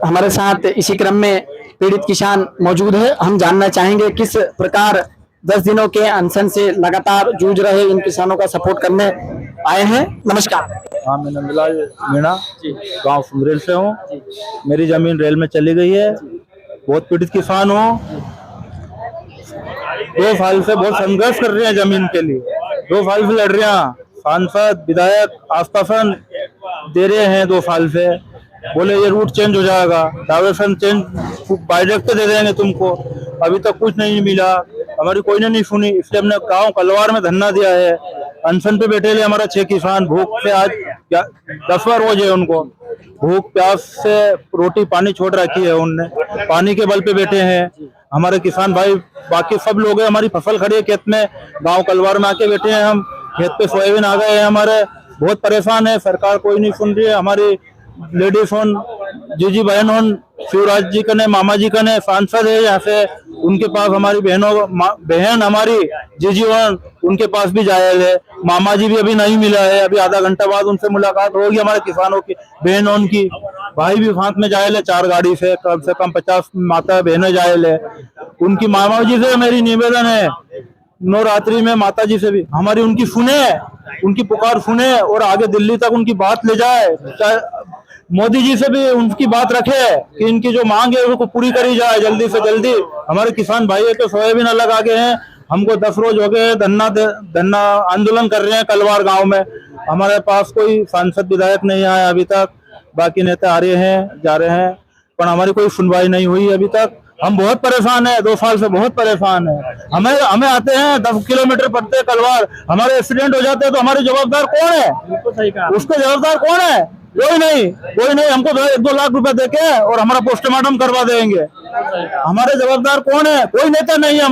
हमारे साथ इसी क्रम में पीड़ित किसान मौजूद है। हम जानना चाहेंगे किस प्रकार 10 दिनों के अनशन से लगातार जूझ रहे इन किसानों का सपोर्ट करने आए हैं। नमस्कार। हाँ, मैं नंदलाल मीणा गांव सुंदरेल से हूँ। मेरी जमीन रेल में चली गई है। बहुत पीड़ित किसान हूँ। 2 साल से बहुत संघर्ष कर रहे हैं जमीन के लिए। 2 साल से लड़ रहे हैं। सांसद विधायक आश्वासन दे रहे हैं 2 साल से, बोले ये रूट चेंज हो जाएगा, डायवर्सन चेंज डायरेक्ट दे देंगे तुमको। अभी तक कुछ नहीं मिला, हमारी कोई ने नहीं सुनी। इसलिए हमने गांव कलवार में धरना दिया है। अनशन पे बैठे ले हमारा 6 किसान, भूख से आज 10वां रोज है उनको। भूख प्यास से रोटी पानी छोड़ रखी है उनने, पानी के बल पे बैठे हैं हमारे किसान भाई। बाकी सब लोग हैं, हमारी फसल खड़ी है खेत में, गांव कलवार में आके बैठे हैं हम। खेत पे सोयाबीन आ गए हैं हमारे, बहुत परेशान है। सरकार कोई नहीं सुन रही है। हमारी लेडीज होन, जीजी बहन होन, शिवराज जी कने, मामा जी कने सांसद है यहाँ से, उनके पास हमारी बहन हमारी जीजी होन, उनके पास भी जायल है। मामा जी भी अभी नहीं मिला है। अभी आधा घंटा बाद उनसे मुलाकात होगी हमारे किसानों की, बहन होन की। भाई भी साथ में जायल है 4 गाड़ी से कम 50 माता बहनें जायल है। उनकी मामा जी से मेरी निवेदन है, नवरात्रि में माता जी से भी हमारी उनकी सुने, उनकी पुकार सुने और आगे दिल्ली तक उनकी बात ले जाए। मोदी जी से भी उनकी बात रखे कि इनकी जो मांग है उसको पूरी करी जाए जल्दी से जल्दी। हमारे किसान भाई है तो सोयाबीन अलग आगे हैं। हमको 10 रोज हो गए धरना आंदोलन कर रहे हैं कलवार गांव में। हमारे पास कोई सांसद विधायक नहीं आया अभी तक। बाकी नेता आ रहे हैं जा रहे हैं, पर हमारी कोई सुनवाई नहीं हुई अभी तक। हम बहुत परेशान है, 2 साल से बहुत परेशान है। हमें आते हैं 10 किलोमीटर पड़ते हैं कलवार, हमारे एक्सीडेंट हो जाते हैं तो हमारे जवाबदार कौन है? उसके जवाबदार कौन है? कोई नहीं। हमको 1-2 लाख रुपए देके और हमारा पोस्टमार्टम करवा देंगे। हमारे जवाबदार कौन है? कोई नेता नहीं है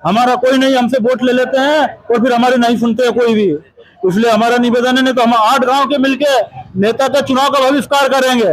हमारा कोई नहीं। हमसे वोट ले लेते हैं और फिर हमारे नहीं सुनते हैं कोई भी। इसलिए हमारा निवेदन है, नहीं तो हम 8 गांव के मिलके नेता का चुनाव का बहिष्कार करेंगे।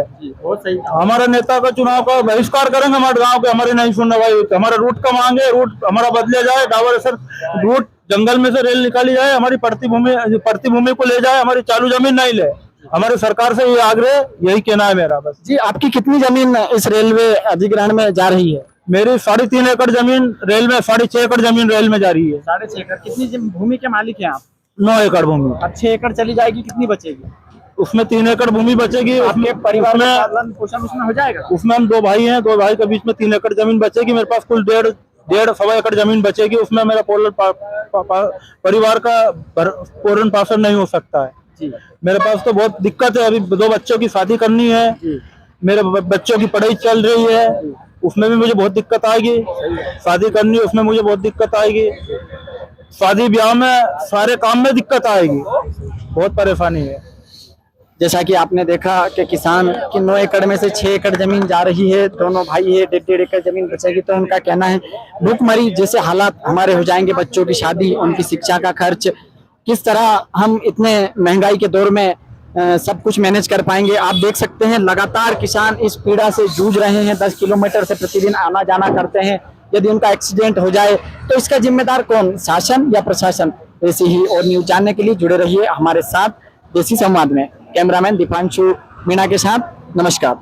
हमारा नेता का चुनाव का बहिष्कार करेंगे हमारे गांव के। हमारे नहीं सुनना भाई। हमारा रूट का मांगे, रूट हमारा बदले जाए, डायवर्सन रूट जंगल में से रेल निकाली जाए, हमारी पड़ती भूमि को ले जाए, हमारी चालू जमीन नहीं ले। हमारे सरकार से ये आग्रह, यही कहना है मेरा बस। जी, आपकी कितनी जमीन इस रेलवे अधिग्रहण में जा रही है? मेरी 3.5 एकड़ जमीन रेल में, 6.5 एकड़ जमीन रेल में जा रही है। 6.5 एकड़। कितनी भूमि के मालिक हैं आप? 9 एकड़ भूमि। अब 6 एकड़ चली जाएगी, कितनी बचेगी? उसमें 3 एकड़ भूमि बचेगी। आपके परिवार में पालन पोषण उसमें हो जाएगा? उसमें हम 2 भाई हैं, 2 भाई के बीच में 3 एकड़ जमीन बचेगी। मेरे पास कुल 1.5-1.25 एकड़ जमीन बचेगी। उसमें मेरा परिवार का भरण पोषण नहीं हो सकता है जी। मेरे पास तो बहुत दिक्कत है। अभी 2 बच्चों की शादी करनी है जी। मेरे बच्चों की पढ़ाई चल रही है, उसमें भी मुझे बहुत दिक्कत आएगी। शादी करनी है, उसमें मुझे बहुत दिक्कत आएगी। शादी ब्याह में, सारे काम में दिक्कत आएगी। बहुत परेशानी है। जैसा कि आपने देखा कि किसान की 9 एकड़ में से 6 एकड़ जमीन जा रही है। दोनों भाई है, 1.5 एकड़ जमीन बचेगी। तो उनका कहना है भूखमरी जैसे हालात हमारे हो जाएंगे, बच्चों की शादी, उनकी शिक्षा का खर्च, किस तरह हम इतने महंगाई के दौर में सब कुछ मैनेज कर पाएंगे। आप देख सकते हैं लगातार किसान इस पीड़ा से जूझ रहे हैं। 10 किलोमीटर से प्रतिदिन आना जाना करते हैं। यदि उनका एक्सीडेंट हो जाए तो इसका जिम्मेदार कौन, शासन या प्रशासन? ऐसी ही और न्यूज जानने के लिए जुड़े रहिए हमारे साथ देसी संवाद में। कैमरामैन दीपांशु मीणा के साथ, नमस्कार।